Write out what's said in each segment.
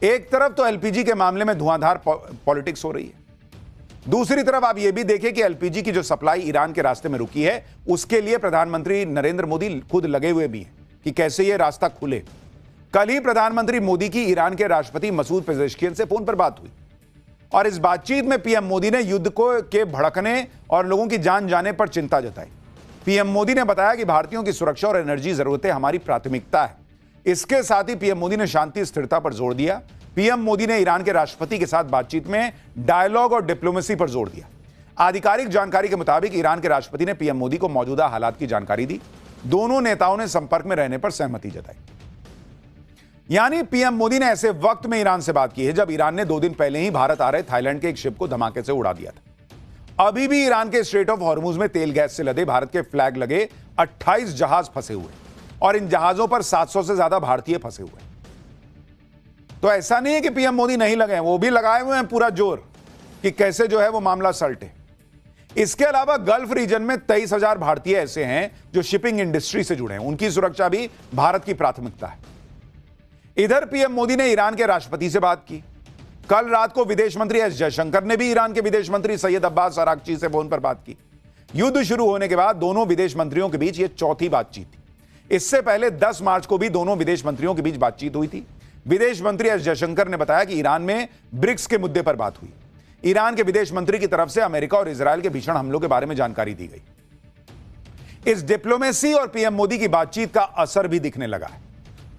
एक तरफ तो एलपीजी के मामले में धुआंधार पॉलिटिक्स हो रही है, दूसरी तरफ आप यह भी देखें कि एलपीजी की जो सप्लाई ईरान के रास्ते में रुकी है उसके लिए प्रधानमंत्री नरेंद्र मोदी खुद लगे हुए भी हैं कि कैसे यह रास्ता खुले। कल ही प्रधानमंत्री मोदी की ईरान के राष्ट्रपति मसूद पेजेश्कियन से फोन पर बात हुई और इस बातचीत में पीएम मोदी ने युद्ध के भड़कने और लोगों की जान जाने पर चिंता जताई। पीएम मोदी ने बताया कि भारतीयों की सुरक्षा और एनर्जी जरूरतें हमारी प्राथमिकता है। इसके साथ ही पीएम मोदी ने शांति स्थिरता पर जोर दिया। पीएम मोदी ने ईरान के राष्ट्रपति के साथ बातचीत में डायलॉग और डिप्लोमेसी पर जोर दिया। आधिकारिक जानकारी के मुताबिक ईरान के राष्ट्रपति ने पीएम मोदी को मौजूदा हालात की जानकारी दी। दोनों नेताओं ने संपर्क में रहने पर सहमति जताई। यानी पीएम मोदी ने ऐसे वक्त में ईरान से बात की है जब ईरान ने 2 दिन पहले ही भारत आ रहे थाईलैंड के एक शिप को धमाके से उड़ा दिया था। अभी भी ईरान के स्ट्रेट ऑफ हॉर्मुज में तेल गैस से लदे भारत के फ्लैग लगे 28 जहाज फंसे हुए और इन जहाजों पर 700 से ज्यादा भारतीय फंसे हुए। तो ऐसा नहीं है कि पीएम मोदी नहीं लगे हैं, वो भी लगाए हुए हैं पूरा जोर कि कैसे जो है वो मामला सलटे। इसके अलावा गल्फ रीजन में 23,000 भारतीय ऐसे हैं जो शिपिंग इंडस्ट्री से जुड़े हैं, उनकी सुरक्षा भी भारत की प्राथमिकता है। इधर पीएम मोदी ने ईरान के राष्ट्रपति से बात की। कल रात को विदेश मंत्री एस जयशंकर ने भी ईरान के विदेश मंत्री सैयद अब्बास अरागची से फोन पर बात की। युद्ध शुरू होने के बाद दोनों विदेश मंत्रियों के बीच यह चौथी बातचीत थी। इससे पहले 10 मार्च को भी दोनों विदेश मंत्रियों के बीच बातचीत हुई थी। विदेश मंत्री एस जयशंकर ने बताया कि ईरान में ब्रिक्स के मुद्दे पर बात हुई। ईरान के विदेश मंत्री की तरफ से अमेरिका और इजरायल के भीषण हमलों के बारे में जानकारी दी गई। इस डिप्लोमेसी और पीएम मोदी की बातचीत का असर भी दिखने लगा है।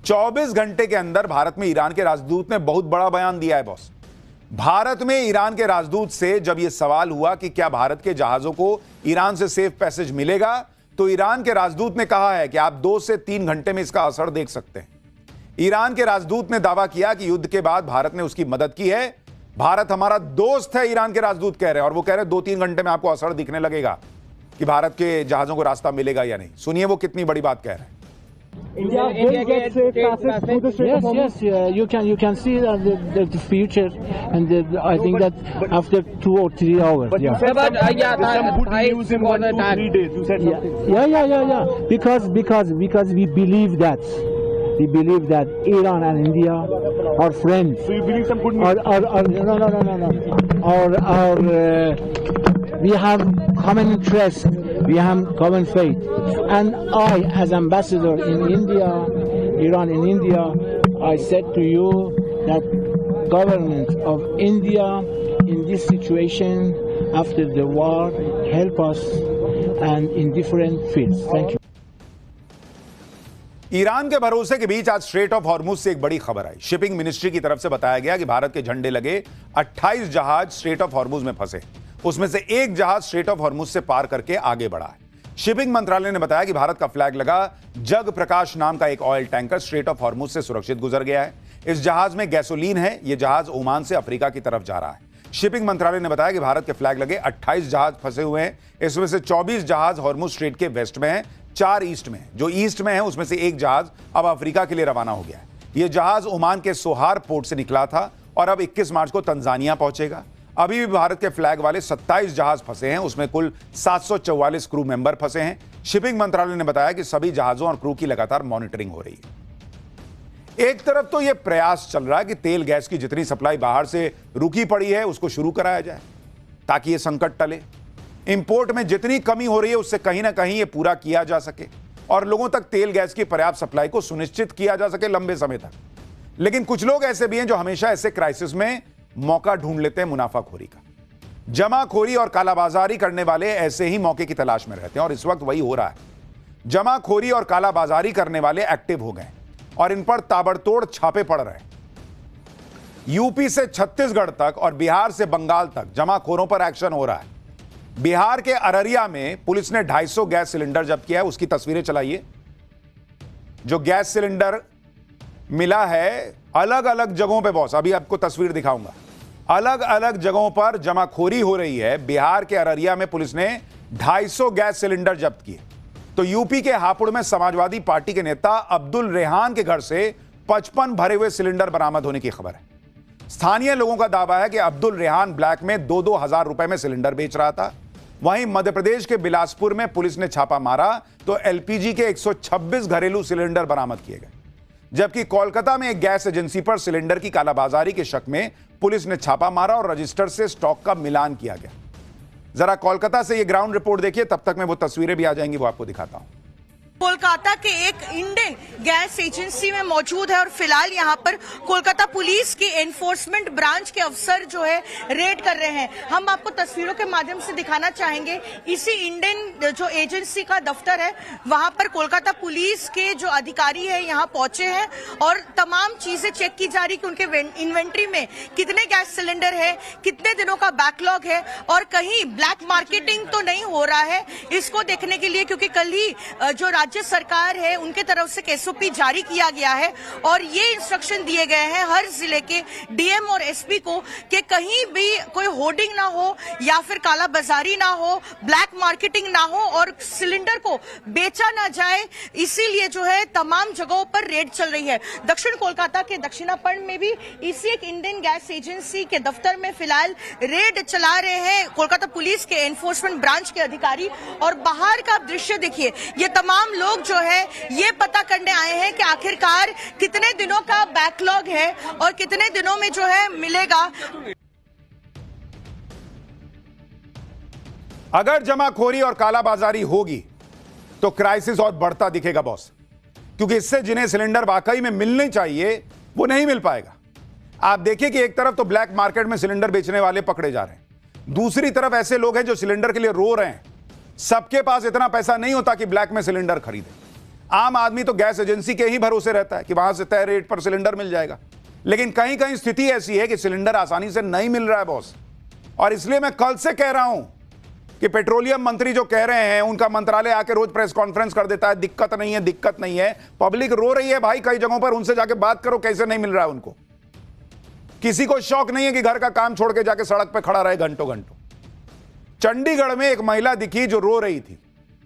24 घंटे के अंदर भारत में ईरान के राजदूत ने बहुत बड़ा बयान दिया है बॉस। भारत में ईरान के राजदूत से जब यह सवाल हुआ कि क्या भारत के जहाजों को ईरान से सेफ पैसेज मिलेगा, तो ईरान के राजदूत ने कहा है कि आप 2 से 3 घंटे में इसका असर देख सकते हैं। ईरान के राजदूत ने दावा किया कि युद्ध के बाद भारत ने उसकी मदद की है। भारत हमारा दोस्त है, ईरान के राजदूत कह रहे हैं, और वो कह रहे हैं 2-3 घंटे में आपको असर दिखने लगेगा कि भारत के जहाजों को रास्ता मिलेगा या नहीं। सुनिए वो कितनी बड़ी बात कह रहे हैं। India gets safe passage through the Strait of Hormuz. Yes. You can see the future, and I think that after 2 or 3 hours. But you said some good news in 1 to 3 days. You said something. Yeah. Because we believe that. We believe that Iran and India are friends. So you believe some good news? No. We have common interest. We have common faith. And I, as ambassador in India, Iran in India, I said to you that government of India in this situation after the war help us and in different fields. Thank you. Iran के भरोसे के बीच आज straight of Hormuz से एक बड़ी खबर आई। Shipping ministry की तरफ से बताया गया कि भारत के झंडे लगे 28 जहाज स्ट्रेट ऑफ हॉर्मुज में फंसे, उसमें से एक जहाज स्ट्रेट ऑफ हॉर्मुज से पार करके आगे बढ़ा है। शिपिंग मंत्रालय ने बताया कि भारत का फ्लैग लगा जग प्रकाश नाम का एक oil tanker straight of Hormuz से सुरक्षित गुजर गया है। इस जहाज में गैसोलीन है। यह जहाज ओमान से अफ्रीका की तरफ जा रहा है। शिपिंग मंत्रालय ने बताया कि भारत के फ्लैग लगे 28 जहाज फंसे हुए हैं। इसमें से 24 जहाज हॉर्मुज स्ट्रेट के वेस्ट में है, 4 ईस्ट में। जो ईस्ट में है उसमें से एक जहाज अब अफ्रीका के लिए रवाना हो गया है। यह जहाज ओमान के सोहार पोर्ट से निकला था और अब 21 मार्च को तंजानिया पहुंचेगा। अभी भी भारत के फ्लैग वाले 27 जहाज फंसे हैं, उसमें कुल 744 क्रू मेंबर फंसे हैं। शिपिंग मंत्रालय ने बताया कि सभी जहाजों और क्रू की लगातार मॉनिटरिंग हो रही है। एक तरफ तो यह प्रयास चल रहा है कि तेल गैस की जितनी सप्लाई बाहर से रुकी पड़ी है उसको शुरू कराया जाए ताकि यह संकट टले। इंपोर्ट में जितनी कमी हो रही है उससे कहीं ना कहीं यह पूरा किया जा सके और लोगों तक तेल गैस की पर्याप्त सप्लाई को सुनिश्चित किया जा सके लंबे समय तक। लेकिन कुछ लोग ऐसे भी हैं जो हमेशा ऐसे क्राइसिस में मौका ढूंढ लेते हैं मुनाफाखोरी का। जमाखोरी और कालाबाजारी करने वाले ऐसे ही मौके की तलाश में रहते हैं और इस वक्त वही हो रहा है। जमाखोरी और कालाबाजारी करने वाले एक्टिव हो गए और इन पर ताबड़तोड़ छापे पड़ रहे हैं। यूपी से छत्तीसगढ़ तक और बिहार से बंगाल तक जमाखोरों पर एक्शन हो रहा है। बिहार के अररिया में पुलिस ने 250 गैस सिलेंडर जब्त किया है। उसकी तस्वीरें चलाइए। जो गैस सिलेंडर मिला है अलग अलग जगहों पे बॉस, अभी आपको तस्वीर दिखाऊंगा। अलग अलग जगहों पर जमाखोरी हो रही है। बिहार के अररिया में पुलिस ने 250 गैस सिलेंडर जब्त किए। तो यूपी के हापुड़ में समाजवादी पार्टी के नेता अब्दुल रेहान के घर से 55 भरे हुए सिलेंडर बरामद होने की खबर है। स्थानीय लोगों का दावा है कि अब्दुल रेहान ब्लैक में 2-2 हजार रुपए में सिलेंडर बेच रहा था। वहीं मध्य प्रदेश के बिलासपुर में पुलिस ने छापा मारा तो एलपीजी के 126 घरेलू सिलेंडर बरामद किए गए। जबकि कोलकाता में एक गैस एजेंसी पर सिलेंडर की कालाबाजारी के शक में पुलिस ने छापा मारा और रजिस्टर से स्टॉक का मिलान किया गया। जरा कोलकाता से ये ग्राउंड रिपोर्ट देखिए, तब तक मैं वो तस्वीरें भी आ जाएंगी, वो आपको दिखाता हूं। कोलकाता के एक इंडियन गैस एजेंसी में मौजूद है और फिलहाल यहाँ पर कोलकाता पुलिस की एनफोर्समेंट ब्रांच के अफसर जो है रेड कर रहे हैं। हम आपको तस्वीरों के माध्यम से दिखाना चाहेंगे। इसी इंडियन जो एजेंसी का दफ्तर है वहां पर कोलकाता पुलिस के जो अधिकारी है यहाँ पहुंचे हैं और तमाम चीजें चेक की जा रही कि उनके इन्वेंट्री में कितने गैस सिलेंडर है, कितने दिनों का बैकलॉग है और कहीं ब्लैक मार्केटिंग तो नहीं हो रहा है, इसको देखने के लिए, क्योंकि कल ही जो राज्य सरकार है उनके तरफ से एसओपी जारी किया गया है और ये इंस्ट्रक्शन दिए गए हैं हर जिले के डीएम और एसपी को कि कहीं भी कोई होर्डिंग ना हो या फिर काला बाजारी ना हो, ब्लैक मार्केटिंग ना हो और सिलेंडर को बेचा ना जाए। इसीलिए जो है तमाम जगहों पर रेड चल रही है। दक्षिण कोलकाता के दक्षिणापर्ण में भी इसी एक इंडियन गैस एजेंसी के दफ्तर में फिलहाल रेड चला रहे हैं कोलकाता पुलिस के एनफोर्समेंट ब्रांच के अधिकारी। और बाहर का दृश्य देखिए, ये तमाम लोग जो है ये पता करने आए हैं कि आखिरकार कितने दिनों का बैकलॉग है और कितने दिनों में जो है मिलेगा। अगर जमाखोरी और कालाबाजारी होगी तो क्राइसिस और बढ़ता दिखेगा बॉस, क्योंकि इससे जिन्हें सिलेंडर वाकई में मिलने चाहिए वो नहीं मिल पाएगा। आप देखिए कि एक तरफ तो ब्लैक मार्केट में सिलेंडर बेचने वाले पकड़े जा रहे हैं, दूसरी तरफ ऐसे लोग हैं जो सिलेंडर के लिए रो रहे हैं। सबके पास इतना पैसा नहीं होता कि ब्लैक में सिलेंडर खरीदे। आम आदमी तो गैस एजेंसी के ही भरोसे रहता है कि वहां से तय रेट पर सिलेंडर मिल जाएगा, लेकिन कहीं कहीं स्थिति ऐसी है कि सिलेंडर आसानी से नहीं मिल रहा है बॉस। और इसलिए मैं कल से कह रहा हूं कि पेट्रोलियम मंत्री जो कह रहे हैं, उनका मंत्रालय आके रोज प्रेस कॉन्फ्रेंस कर देता है, दिक्कत नहीं है, दिक्कत नहीं है। पब्लिक रो रही है भाई कई जगहों पर, उनसे जाके बात करो कैसे नहीं मिल रहा है उनको। किसी को शौक नहीं है कि घर का काम छोड़ के जाके सड़क पर खड़ा रहे घंटों घंटों। चंडीगढ़ में एक महिला दिखी जो रो रही थी।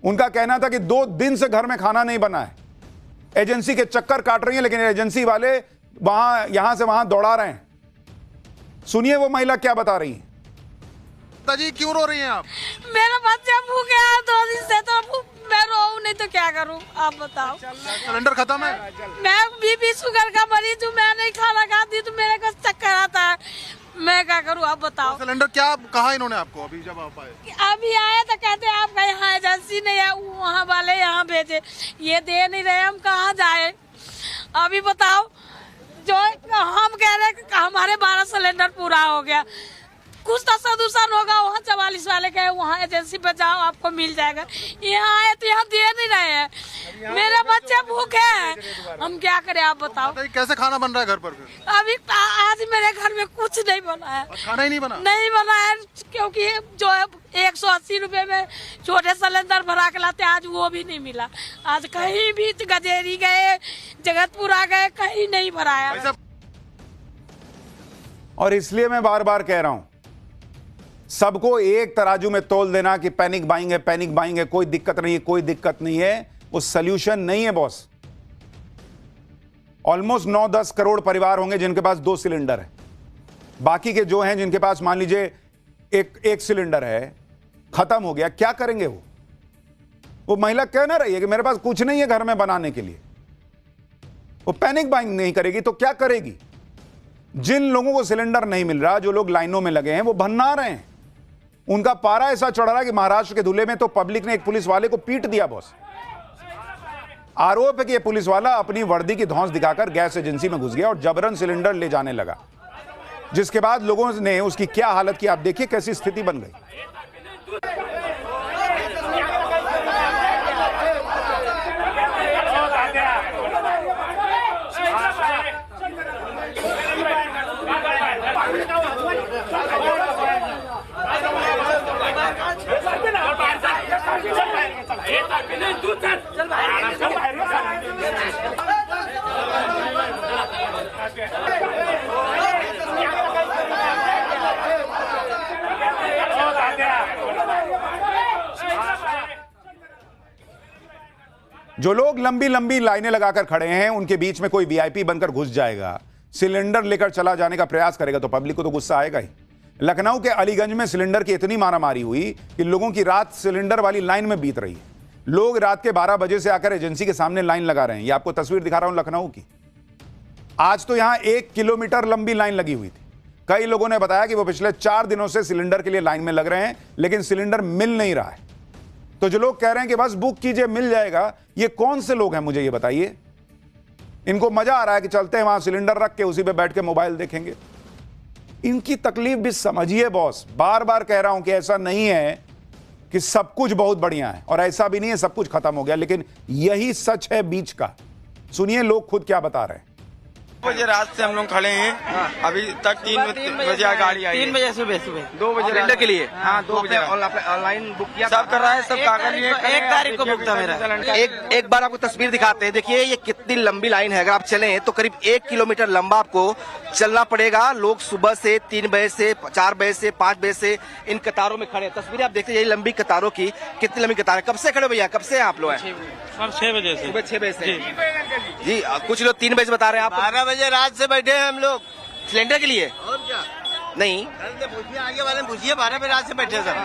उनका कहना था कि 2 दिन से घर में खाना नहीं बना है, एजेंसी के चक्कर काट रही है, लेकिन एजेंसी वाले यहां से वहां दौड़ा रहे हैं। सुनिए वो महिला क्या बता रही है। जी क्यों रो रही हैं आप? मेरा बच्चा भूखे है 2 दिन से, तो मैं रोऊं नहीं तो क्या करूं, आप बताओ। सिलेंडर खत्म है? मैं बीपी शुगर का मरीज हूँ, मैं नहीं खाना खाती तो मेरे को चक्कर आता है, मैं क्या करूं, आप बताओ। तो सिलेंडर क्या कहा इन्होंने आपको अभी जब आप आए? अभी आए तो कहते आपका यहाँ एजेंसी नहीं है, वहाँ वाले यहाँ भेजे, ये दे नहीं रहे, हम कहाँ जाए अभी बताओ। जो हम कह रहे हैं हमारे 12 सिलेंडर पूरा हो गया, कुछ तो सदुसन होगा, वहाँ 44 वाले कहे वहाँ एजेंसी पे जाओ आपको मिल जाएगा। यहाँ आए तो यहाँ दे नहीं रहे हैं, मेरे बच्चे भूखे हैं, हम क्या करें आप बताओ। कैसे खाना बन रहा है घर पर फिर? अभी आज मेरे घर में कुछ नहीं बना है। खाना ही नहीं बना? नहीं बना है, क्योंकि जो है 180 रुपए में छोटे सिलेंडर भरा के लाते, आज वो भी नहीं मिला। आज कहीं भी गजेरी गए, जगतपुरा गए, कहीं नहीं भराया। और इसलिए मैं बार बार कह रहा हूं, सबको एक तराजू में तोल देना कि पैनिक बाइंग है, पैनिक बाइंग है, कोई दिक्कत नहीं है, कोई दिक्कत नहीं है, वो सल्यूशन नहीं है बॉस। ऑलमोस्ट 9-10 करोड़ परिवार होंगे जिनके पास 2 सिलेंडर है। बाकी के जो हैं जिनके पास मान लीजिए एक सिलेंडर है, खत्म हो गया, क्या करेंगे वो महिला कह ना रही है कि मेरे पास कुछ नहीं है घर में बनाने के लिए। वो पैनिक बाइंग नहीं करेगी तो क्या करेगी? जिन लोगों को सिलेंडर नहीं मिल रहा, जो लोग लाइनों में लगे हैं, वो भन्ना रहे हैं। उनका पारा ऐसा चढ़ रहा है कि महाराष्ट्र के धुले में तो पब्लिक ने एक पुलिस वाले को पीट दिया बॉस। आरोप है कि यह पुलिस वाला अपनी वर्दी की धौंस दिखाकर गैस एजेंसी में घुस गया और जबरन सिलेंडर ले जाने लगा, जिसके बाद लोगों ने उसकी क्या हालत की आप देखिए, कैसी स्थिति बन गई। जो लोग लंबी लंबी लाइनें लगाकर खड़े हैं, उनके बीच में कोई वीआईपी बनकर घुस जाएगा, सिलेंडर लेकर चला जाने का प्रयास करेगा तो पब्लिक को तो गुस्सा आएगा ही। लखनऊ के अलीगंज में सिलेंडर की इतनी मारामारी हुई कि लोगों की रात सिलेंडर वाली लाइन में बीत रही है। लोग रात के 12 बजे से आकर एजेंसी के सामने लाइन लगा रहे हैं। ये आपको तस्वीर दिखा रहा हूं लखनऊ की। आज तो यहां 1 किलोमीटर लंबी लाइन लगी हुई थी। कई लोगों ने बताया कि वो पिछले 4 दिनों से सिलेंडर के लिए लाइन में लग रहे हैं, लेकिन सिलेंडर मिल नहीं रहा है। तो जो लोग कह रहे हैं कि बस बुक कीजिए मिल जाएगा, ये कौन से लोग हैं मुझे ये बताइए। इनको मजा आ रहा है कि चलते हैं वहां सिलेंडर रख के उसी पे बैठ के मोबाइल देखेंगे। इनकी तकलीफ भी समझिए बॉस। बार बार कह रहा हूं कि ऐसा नहीं है कि सब कुछ बहुत बढ़िया है, और ऐसा भी नहीं है सब कुछ खत्म हो गया, लेकिन यही सच है बीच का। सुनिए लोग खुद क्या बता रहे हैं। 2 बजे रात से हम लोग खड़े हैं, अभी तक 3 बजे गाड़ी आई। 3 बजे सुबह 2 बजे सिलेंडर के लिए। हाँ 2 बजे ऑनलाइन बुक किया, सब कर रहा है, सब कागज। 1 तारीख को बुक था मेरा। एक बार आपको तस्वीर दिखाते हैं। देखिए ये कितनी लंबी लाइन है। अगर आप चलें तो करीब 1 किलोमीटर लंबा आपको चलना पड़ेगा। लोग सुबह से 3 बजे से 4 बजे से 5 बजे से इन कतारों में खड़े हैं। तस्वीरें आप देखते हैं, यही लंबी कतारों की। कितनी लंबी कतार है। कब से खड़े भैया, कब से आप लोग हैं? 6 बजे से, सुबह 6 बजे से जी। कुछ लोग 3 बजे बता रहे हैं, आप 12 बजे रात से बैठे हैं हम लोग सिलेंडर के लिए। और क्या नहीं पूछिए, आगे वाले पूछिए। 12 बजे रात से बैठे सर,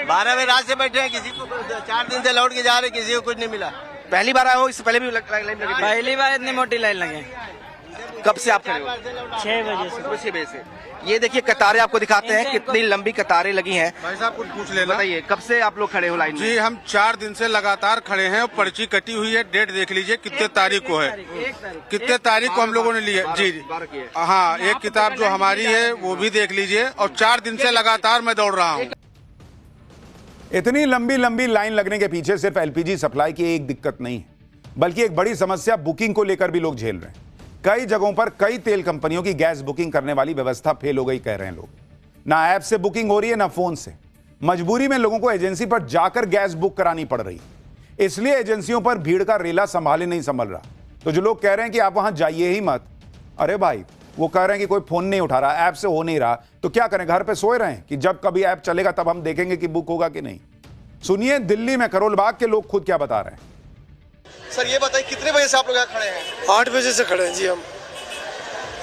12 बजे रात से बैठे हैं। किसी को 4 दिन से लौट के जा रहे, किसी को कुछ नहीं मिला। पहली बार आए हो, इससे पहले भी लाइन लगी थी? पहली बार इतनी मोटी लाइन लगे। कब से आप खड़े हो? 6 बजे से। सुबह 6 बजे से। ये देखिए कतारें आपको दिखाते हैं, कितनी लंबी कतारें लगी हैं। भाई साहब कुछ पूछ लेना। बताइए कब से आप लोग खड़े हो लाइन में? जी हम 4 दिन से लगातार खड़े हैं। पर्ची कटी हुई है, डेट देख लीजिए कितने तारीख को है, कितने तारीख को हम लोगों ने लिया। जी हाँ, एक किताब जो हमारी है वो भी देख लीजिए। और 4 दिन से लगातार मैं दौड़ रहा हूँ। इतनी लंबी लंबी लाइन लगने के पीछे सिर्फ एलपीजी सप्लाई की एक दिक्कत नहीं है, बल्कि एक बड़ी समस्या बुकिंग को लेकर भी लोग झेल रहे हैं। कई जगहों पर कई तेल कंपनियों की गैस बुकिंग करने वाली व्यवस्था फेल हो गई कह रहे हैं लोग। ना ऐप से बुकिंग हो रही है ना फोन से। मजबूरी में लोगों को एजेंसी पर जाकर गैस बुक करानी पड़ रही है। इसलिए एजेंसियों पर भीड़ का रेला संभाले नहीं संभल रहा। तो जो लोग कह रहे हैं कि आप वहां जाइए ही मत, अरे भाई वो कह रहे हैं कि कोई फोन नहीं उठा रहा, ऐप से हो नहीं रहा, तो क्या करें, घर पे सोए रहें कि जब कभी ऐप चलेगा तब हम देखेंगे कि बुक होगा कि नहीं। सुनिए दिल्ली में करोल बाग के लोग खुद क्या बता रहे हैं। सर ये बताइए कितने बजे से आप लोग यहाँ खड़े हैं? 8 बजे से खड़े हैं जी। हम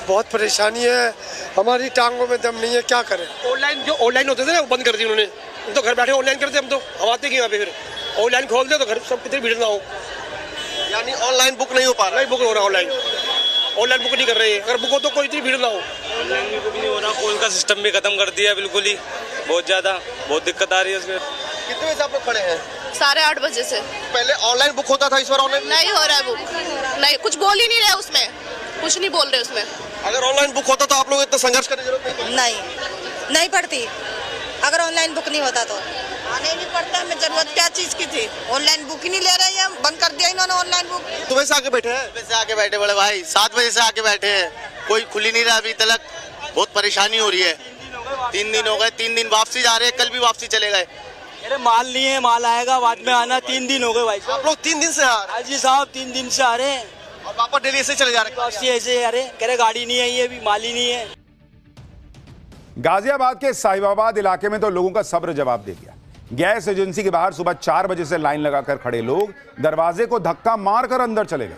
बहुत परेशानी है, हमारी टांगों में दम नहीं है, क्या करें। ऑनलाइन जो ऑनलाइन होते थे ना वो बंद कर दिए उन्होंने। हम तो घर बैठे ऑनलाइन करते, हम तो हम आते कि यहाँ पे फिर ऑनलाइन खोल दे तो घर सब कितनी भीड़ ना हो। यानी ऑनलाइन बुक नहीं हो पा रहा? नहीं बुक हो रहा, ऑनलाइन बुक नहीं कर रहे हैं। अगर बुक हो तो कोई इतनी भीड़ ना हो। ऑनलाइन भी बुक नहीं हो रहा, कॉल का सिस्टम भी खत्म कर दिया बिल्कुल ही। बहुत ज्यादा बहुत दिक्कत आ रही है उसमें। कितने बजे से आप लोग खड़े हैं? 8:30 बजे से। पहले ऑनलाइन बुक होता था, इस बार ऑनलाइन नहीं हो रहा है बुक। नहीं, कुछ बोल ही नहीं रहे उसमें, कुछ नहीं बोल रहे उसमें। अगर ऑनलाइन बुक होता तो आप लोग इतना संघर्ष करने की जरूरत नहीं पड़ती। अगर ऑनलाइन बुक नहीं होता तो आने नहीं पड़ता। हमें जरूरत क्या चीज की थी? ऑनलाइन बुक ही नहीं ले रहे हैं, बंद कर दिया इन्होंने ऑनलाइन बुक। सुबह से आके बैठे हैं? सुबह से आके बैठे बड़े भाई, 7 बजे से आके बैठे हैं, कोई खुल ही नहीं रहा अभी तक। बहुत परेशानी हो रही है। 3 दिन हो गए, 3 दिन वापसी जा रहे हैं, कल भी वापसी चले गए। अरे माल नहीं है, माल आएगा बाद में आना। 3 दिन हो गए भाई। आप लोग 3 दिन से आ रहे हैं? जी साहब 3 दिन से आ रहे हैं और वापस डेली ऐसे चले जा रहे हैं? वापसी ऐसे आ रहे, कह रहे गाड़ी नहीं आई है, अभी माल ही नहीं है। गाजियाबाद के साहिबाबाद इलाके में तो लोगों का सब्र जवाब दे दिया। गैस एजेंसी के बाहर सुबह 4 बजे से लाइन लगाकर खड़े लोग दरवाजे को धक्का मारकर अंदर चले गए।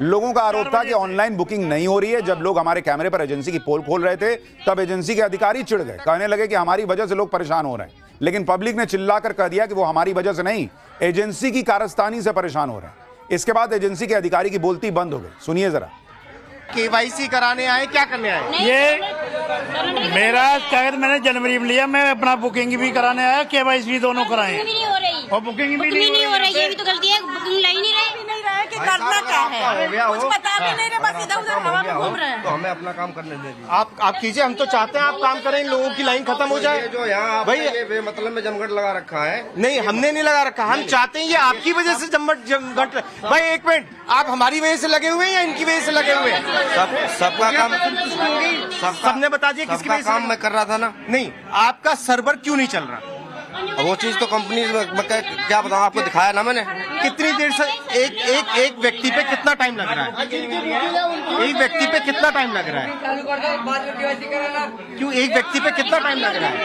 लोगों का आरोप था कि ऑनलाइन बुकिंग नहीं हो रही है। जब लोग हमारे कैमरे पर एजेंसी की पोल खोल रहे थे तब एजेंसी के अधिकारी चिढ़ गए, कहने लगे कि हमारी वजह से लोग परेशान हो रहे हैं। लेकिन पब्लिक ने चिल्लाकर कह दिया कि वो हमारी वजह से नहीं, एजेंसी की कारस्तानी से परेशान हो रहे हैं। इसके बाद एजेंसी के अधिकारी की बोलती बंद हो गई। सुनिए जरा। केवाईसी कराने आए, क्या करने आए? ये मेरा कागज मैंने जनवरी में लिया, मैं अपना बुकिंग भी कराने आया, केवाईसी दोनों कराए और बुकिंग भी नहीं हो रही। ये भी तो गलती है, बुकिंग लाई नहीं रहे कि करना क्या है, कुछ पता भी नहीं रहे, बस इधर उधर हवा में घूम रहे हैं। तो हमें अपना काम करने दे दीजिए। आप कीजिए, हम तो चाहते हैं आप काम करें, इन लोगों की लाइन खत्म हो जाए। जो यहाँ भाई मतलब में जमघट लगा रखा है। नहीं, हमने नहीं लगा रखा, हम चाहते हैं ये आपकी वजह से जमघट। भाई एक मिनट, आप हमारी वजह से लगे हुए हैं या इनकी वजह से लगे हुए हैं? सबका काम सबने बता दिया किसकी वजह से काम मैं कर रहा था ना। नहीं, आपका सर्वर क्यों नहीं चल रहा? वो चीज तो कंपनी में क्या बताऊं, आपको दिखाया ना मैंने। कितनी देर से एक व्यक्ति पे कितना टाइम लग रहा है? एक व्यक्ति पे कितना टाइम लग रहा है? क्यों एक व्यक्ति पे कितना टाइम लग रहा है?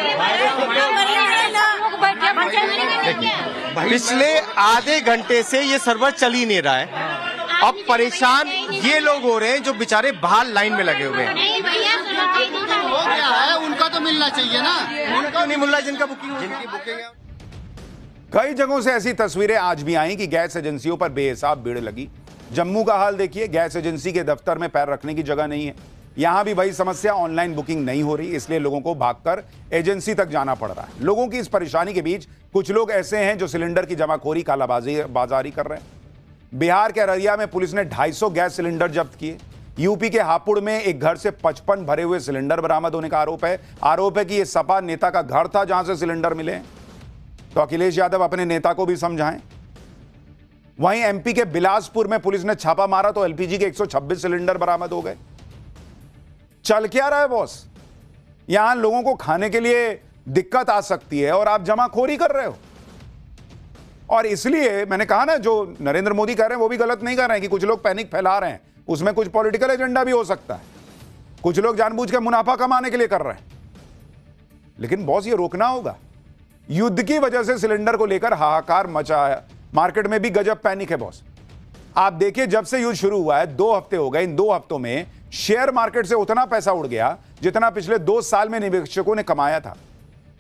पिछले आधे घंटे से ये सर्वर चल ही नहीं रहा है। अब परेशान ये लोग हो रहे हैं जो बेचारे बाहर लाइन में लगे हुए हैं। उनका तो मिलना चाहिए ना। उनको नहीं मिल रहा जिनकी बुकिंग है। कई जगहों से ऐसी तस्वीरें आज भी आई कि गैस एजेंसियों पर बेहिसाब भीड़ लगी। जम्मू का हाल देखिए, गैस एजेंसी के दफ्तर में पैर रखने की जगह नहीं है। यहां भी वही समस्या, ऑनलाइन बुकिंग नहीं हो रही, इसलिए लोगों को भागकर एजेंसी तक जाना पड़ रहा है। लोगों की इस परेशानी के बीच कुछ लोग ऐसे हैं जो सिलेंडर की जमाखोरी, कालाबाजारी कर रहे हैं। बिहार के अररिया में पुलिस ने 250 गैस सिलेंडर जब्त किए। यूपी के हापुड़ में एक घर से 55 भरे हुए सिलेंडर बरामद होने का आरोप है कि यह सपा नेता का घर था जहां से सिलेंडर मिले। तो अखिलेश यादव अपने नेता को भी समझाएं। वहीं एमपी के बिलासपुर में पुलिस ने छापा मारा तो एलपीजी के 126 सिलेंडर बरामद हो गए। चल क्या रहा है बॉस? यहां लोगों को खाने के लिए दिक्कत आ सकती है और आप जमाखोरी कर रहे हो। और इसलिए मैंने कहा ना, जो नरेंद्र मोदी कह रहे हैं वो भी गलत नहीं कर रहे हैं कि कुछ लोग पैनिक फैला रहे हैं, उसमें कुछ पॉलिटिकल एजेंडा भी हो सकता है। कुछ लोग जानबूझ के मुनाफा कमाने के लिए कर रहे हैं। लेकिन बॉस, ये रोकना होगा। युद्ध की वजह से सिलेंडर को लेकर हाहाकार मचा है, मार्केट में भी गजब पैनिक है बॉस। आप देखिए, जब से युद्ध शुरू हुआ है 2 हफ्ते हो गए, इन 2 हफ्तों में शेयर मार्केट से उतना पैसा उड़ गया जितना पिछले 2 साल में निवेशकों ने कमाया था।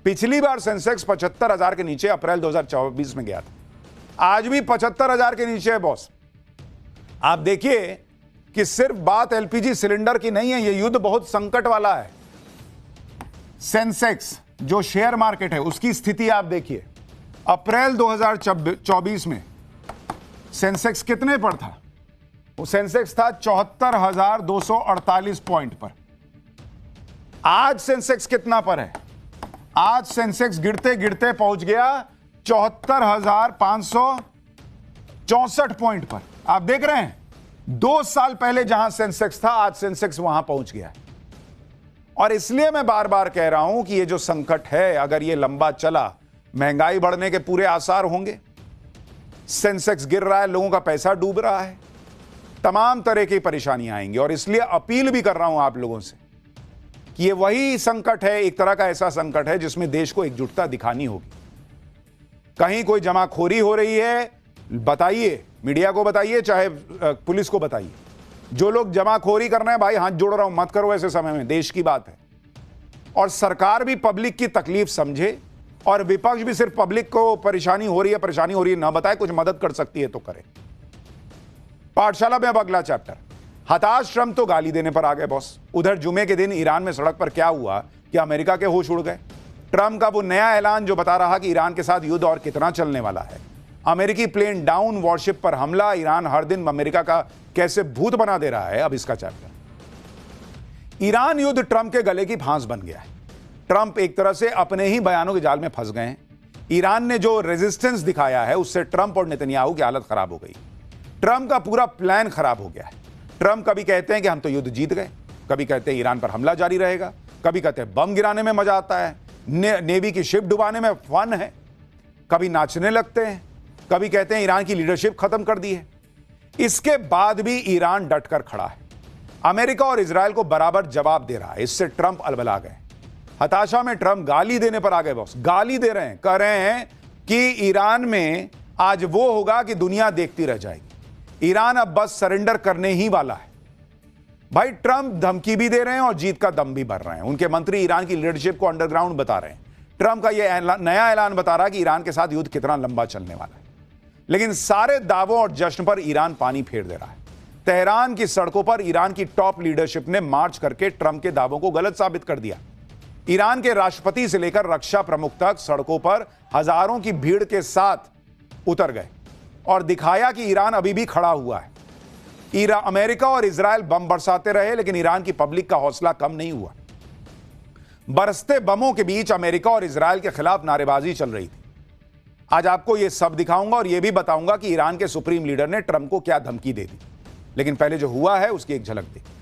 पिछली बार सेंसेक्स 75,000 के नीचे अप्रैल 2024 में गया था। आज भी 75,000 के नीचे है बॉस। आप देखिए कि सिर्फ बात एलपीजी सिलेंडर की नहीं है, यह युद्ध बहुत संकट वाला है। सेंसेक्स जो शेयर मार्केट है उसकी स्थिति आप देखिए। अप्रैल 2024 में सेंसेक्स कितने पर था? वो सेंसेक्स था 74,248 पॉइंट पर। आज सेंसेक्स कितना पर है? आज सेंसेक्स गिरते गिरते पहुंच गया 74,564 पॉइंट पर। आप देख रहे हैं, 2 साल पहले जहां सेंसेक्स था आज सेंसेक्स वहां पहुंच गया है। और इसलिए मैं बार बार कह रहा हूं कि ये जो संकट है, अगर ये लंबा चला, महंगाई बढ़ने के पूरे आसार होंगे। सेंसेक्स गिर रहा है, लोगों का पैसा डूब रहा है, तमाम तरह की परेशानियां आएंगी। और इसलिए अपील भी कर रहा हूं आप लोगों से कि ये वही संकट है, एक तरह का ऐसा संकट है जिसमें देश को एकजुटता दिखानी होगी। कहीं कोई जमाखोरी हो रही है, बताइए, मीडिया को बताइए, चाहे पुलिस को बताइए। जो लोग जमाखोरी कर रहे हैं, भाई हाथ जोड़ रहा हूं, मत करो ऐसे समय में, देश की बात है। और सरकार भी पब्लिक की तकलीफ समझे और विपक्ष भी सिर्फ पब्लिक को परेशानी हो रही है ना बताए, कुछ मदद कर सकती है तो करे। पाठशाला में अब अगला चैप्टर। हताश ट्रंप तो गाली देने पर आ गए बॉस। उधर जुमे के दिन ईरान में सड़क पर क्या हुआ कि अमेरिका के होश उड़ गए। ट्रंप का वो नया ऐलान जो बता रहा कि ईरान के साथ युद्ध और कितना चलने वाला है। अमेरिकी प्लेन डाउन, वॉरशिप पर हमला, ईरान हर दिन अमेरिका का कैसे भूत बना दे रहा है, अब इसका चैप्टर। ईरान युद्ध ट्रंप के गले की फांस बन गया है। ट्रंप एक तरह से अपने ही बयानों के जाल में फंस गए हैं। ईरान ने जो रेजिस्टेंस दिखाया है उससे ट्रंप और नेतन्याहू की हालत खराब हो गई। ट्रंप का पूरा प्लान खराब हो गया है। ट्रंप कभी कहते हैं कि हम तो युद्ध जीत गए, कभी कहते हैं ईरान पर हमला जारी रहेगा, कभी कहते हैं बम गिराने में मजा आता है, नेवी की शिप डुबाने में फन है, कभी नाचने लगते हैं, कभी कहते हैं ईरान की लीडरशिप खत्म कर दी है। इसके बाद भी ईरान डटकर खड़ा है। अमेरिका और इजरायल को बराबर जवाब दे रहा है। इससे ट्रंप अलबला गए। हताशा में ट्रंप गाली देने पर आ गए बॉस। गाली दे रहे हैं, कह रहे हैं कि ईरान में आज वो होगा कि दुनिया देखती रह जाएगी। ईरान अब बस सरेंडर करने ही वाला है। भाई ट्रंप धमकी भी दे रहे हैं और जीत का दम भी भर रहे हैं। उनके मंत्री ईरान की लीडरशिप को अंडरग्राउंड बता रहे हैं। ट्रंप का यह नया ऐलान बता रहा है कि ईरान के साथ युद्ध कितना लंबा चलने वाला है। लेकिन सारे दावों और जश्न पर ईरान पानी फेर दे रहा है। तेहरान की सड़कों पर ईरान की टॉप लीडरशिप ने मार्च करके ट्रंप के दावों को गलत साबित कर दिया। ईरान के राष्ट्रपति से लेकर रक्षा प्रमुख तक सड़कों पर हजारों की भीड़ के साथ उतर गए और दिखाया कि ईरान अभी भी खड़ा हुआ है। अमेरिका और इजरायल बम बरसाते रहे, लेकिन ईरान की पब्लिक का हौसला कम नहीं हुआ। बरसते बमों के बीच अमेरिका और इजरायल के खिलाफ नारेबाजी चल रही थी। आज आपको यह सब दिखाऊंगा और यह भी बताऊंगा कि ईरान के सुप्रीम लीडर ने ट्रंप को क्या धमकी दे दी। लेकिन पहले जो हुआ है उसकी एक झलक देखिए।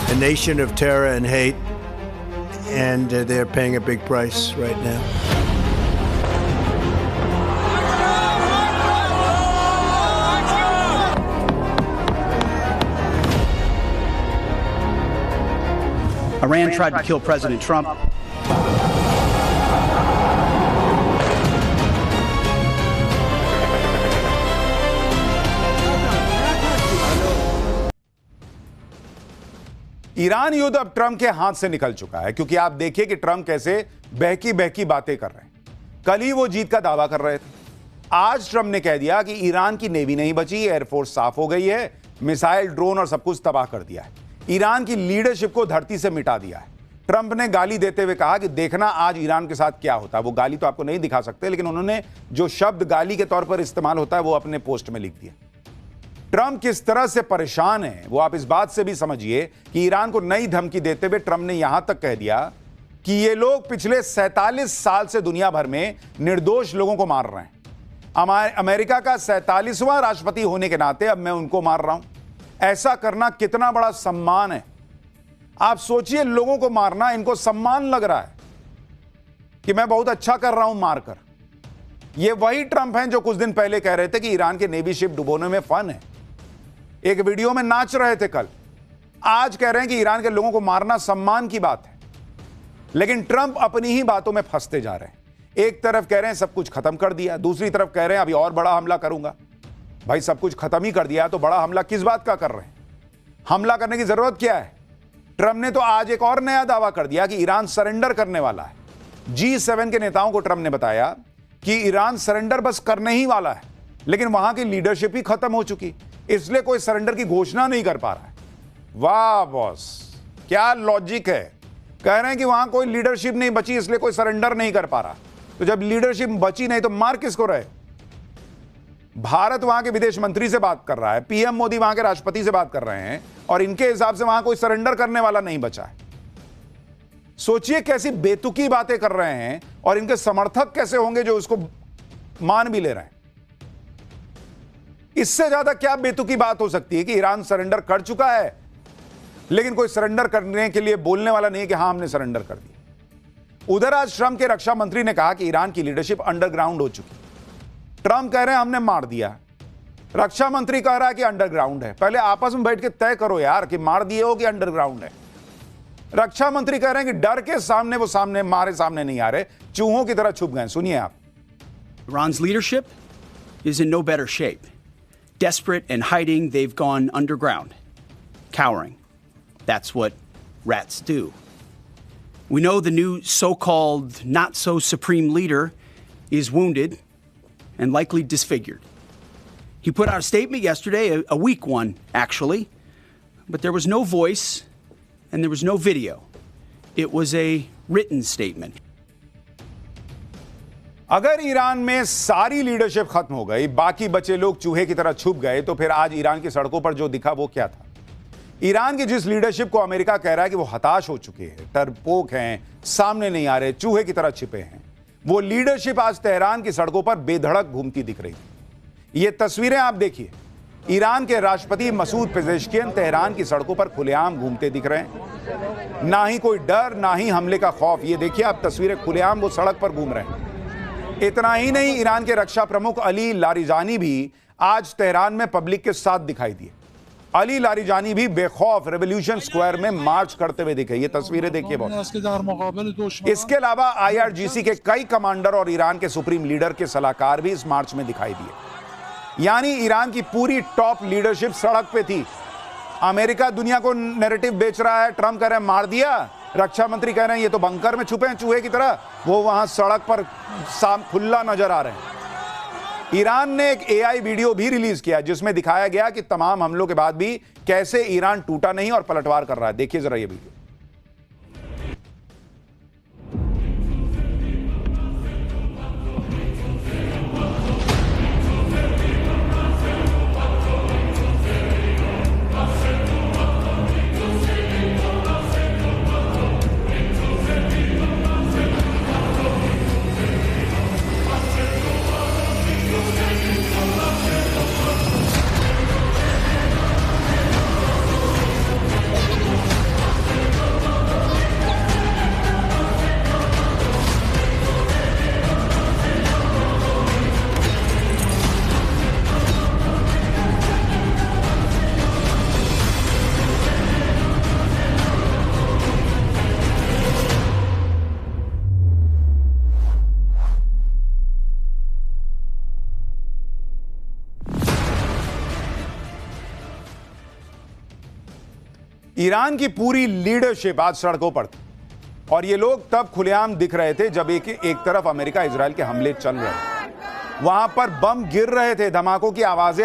A nation of terror and hate, and they're paying a big price right now. Iran tried to kill President Trump. Iran युद्ध अब ट्रंप के हाथ से निकल चुका है, क्योंकि आप देखिए कि ट्रंप कैसे बहकी बहकी बातें कर रहे हैं। कल ही वो जीत का दावा कर रहे थे, आज ट्रंप ने कह दिया कि ईरान की नेवी नहीं बची, एयरफोर्स साफ हो गई है, मिसाइल, ड्रोन और सब कुछ तबाह कर दिया है, ईरान की लीडरशिप को धरती से मिटा दिया है। ट्रंप ने गाली देते हुए कहा कि देखना आज ईरान के साथ क्या होता है। वो गाली तो आपको नहीं दिखा सकते, लेकिन उन्होंने जो शब्द गाली के तौर पर इस्तेमाल होता है वो अपने पोस्ट में लिख दिया। ट्रंप किस तरह से परेशान है वो आप इस बात से भी समझिए कि ईरान को नई धमकी देते हुए ट्रंप ने यहां तक कह दिया कि ये लोग पिछले 47 साल से दुनिया भर में निर्दोष लोगों को मार रहे हैं। अमेरिका का 47वां राष्ट्रपति होने के नाते अब मैं उनको मार रहा हूं। ऐसा करना कितना बड़ा सम्मान है। आप सोचिए, लोगों को मारना इनको सम्मान लग रहा है कि मैं बहुत अच्छा कर रहा हूं मारकर। ये वही ट्रंप हैं जो कुछ दिन पहले कह रहे थे कि ईरान के नेवी शिप डुबोने में फन है, एक वीडियो में नाच रहे थे कल। आज कह रहे हैं कि ईरान के लोगों को मारना सम्मान की बात है। लेकिन ट्रंप अपनी ही बातों में फंसते जा रहे हैं। एक तरफ कह रहे हैं सब कुछ खत्म कर दिया, दूसरी तरफ कह रहे हैं अभी और बड़ा हमला करूंगा। भाई सब कुछ खत्म ही कर दिया तो बड़ा हमला किस बात का कर रहे हैं? हमला करने की जरूरत क्या है? ट्रंप ने तो आज एक और नया दावा कर दिया कि ईरान सरेंडर करने वाला है। G7 के नेताओं को ट्रंप ने बताया कि ईरान सरेंडर बस करने ही वाला है, लेकिन वहां की लीडरशिप ही खत्म हो चुकी, इसलिए कोई सरेंडर की घोषणा नहीं कर पा रहा है। वाह बॉस, क्या लॉजिक है। कह रहे हैं कि वहां कोई लीडरशिप नहीं बची, इसलिए कोई सरेंडर नहीं कर पा रहा। तो जब लीडरशिप बची नहीं तो मार किसको रहे? भारत वहां के विदेश मंत्री से बात कर रहा है, पीएम मोदी वहां के राष्ट्रपति से बात कर रहे हैं, और इनके हिसाब से वहां कोई सरेंडर करने वाला नहीं बचा है। सोचिए कैसी बेतुकी बातें कर रहे हैं, और इनके समर्थक कैसे होंगे जो उसको मान भी ले रहे हैं। इससे ज्यादा क्या बेतुकी बात हो सकती है कि ईरान सरेंडर कर चुका है, लेकिन कोई सरेंडर करने के लिए बोलने वाला नहीं कि हां हमने सरेंडर कर दिया। उधर आज ट्रंप के रक्षा मंत्री ने कहा कि ईरान की लीडरशिप अंडरग्राउंड हो चुकी। ट्रंप कह रहे हैं हमने मार दिया, रक्षा मंत्री कह रहा है कि अंडरग्राउंड है। पहले आपस में बैठ के तय करो यार कि मार दिए हो कि अंडरग्राउंड है। रक्षा मंत्री कह रहे हैं कि डर के सामने वो सामने नहीं आ रहे, चूहों की तरह छुप गए। सुनिए आप। Iran's leadership is in no better shape. Desperate and hiding, they've gone underground, cowering. That's what rats do. We know the new so-called not-so-supreme leader is wounded and likely disfigured. He put out a statement yesterday, a weak one, actually, but there was no voice and there was no video. It was a written statement. अगर Iran में सारी leadership खत्म हो गई, बाकी बचे लोग चूहे की तरह छुप गए, तो फिर आज ईरान की सड़कों पर जो दिखा वो क्या था? ईरान की जिस लीडरशिप को अमेरिका कह रहा है कि वो हताश हो चुके हैं, डरपोक हैं, सामने नहीं आ रहे, चूहे की तरह छिपे हैं, वो लीडरशिप आज तेहरान की सड़कों पर बेधड़क घूमती दिख रही थी। ये तस्वीरें आप देखिए, ईरान के राष्ट्रपति मसूद पेजेश्कियन तेहरान की सड़कों पर खुलेआम घूमते दिख रहे हैं। ना ही कोई डर, ना ही हमले का खौफ। ये देखिए आप तस्वीरें, खुलेआम वो सड़क पर घूम रहे हैं। इतना ही नहीं, ईरान के रक्षा प्रमुख अली लारिजानी भी आज तेहरान में पब्लिक के साथ दिखाई दिए। अली लारिजानी भी बेखौफ रेवोल्यूशन स्क्वायर में मार्च करते हुए दिखे। ये तस्वीरें देखिए बहुत। इसके अलावा IRGC के कई कमांडर और ईरान के सुप्रीम लीडर के सलाहकार भी इस मार्च में दिखाई दिए। यानी ईरान की पूरी टॉप लीडरशिप सड़क पे थी। अमेरिका दुनिया को नैरेटिव बेच रहा है, ट्रंप कह रहे हैं मार दिया, रक्षा मंत्री कह रहे हैं ये तो बंकर में छुपे हैं चूहे की तरह, वो वहां सड़क पर खुला नजर आ रहे हैं। ईरान ने एक AI वीडियो भी रिलीज किया जिसमें दिखाया गया कि तमाम हमलों के बाद भी कैसे ईरान टूटा नहीं और पलटवार कर रहा है। देखिए जरा ये वीडियो। ईरान की पूरी लीडरशिप आज सड़कों पर थी और ये लोग तब खुलेआम दिख रहे थे जब एक तरफ अमेरिका इजराइल के हमले चल रहे थे, वहां पर बम गिर रहे थे, धमाकों की आवाजें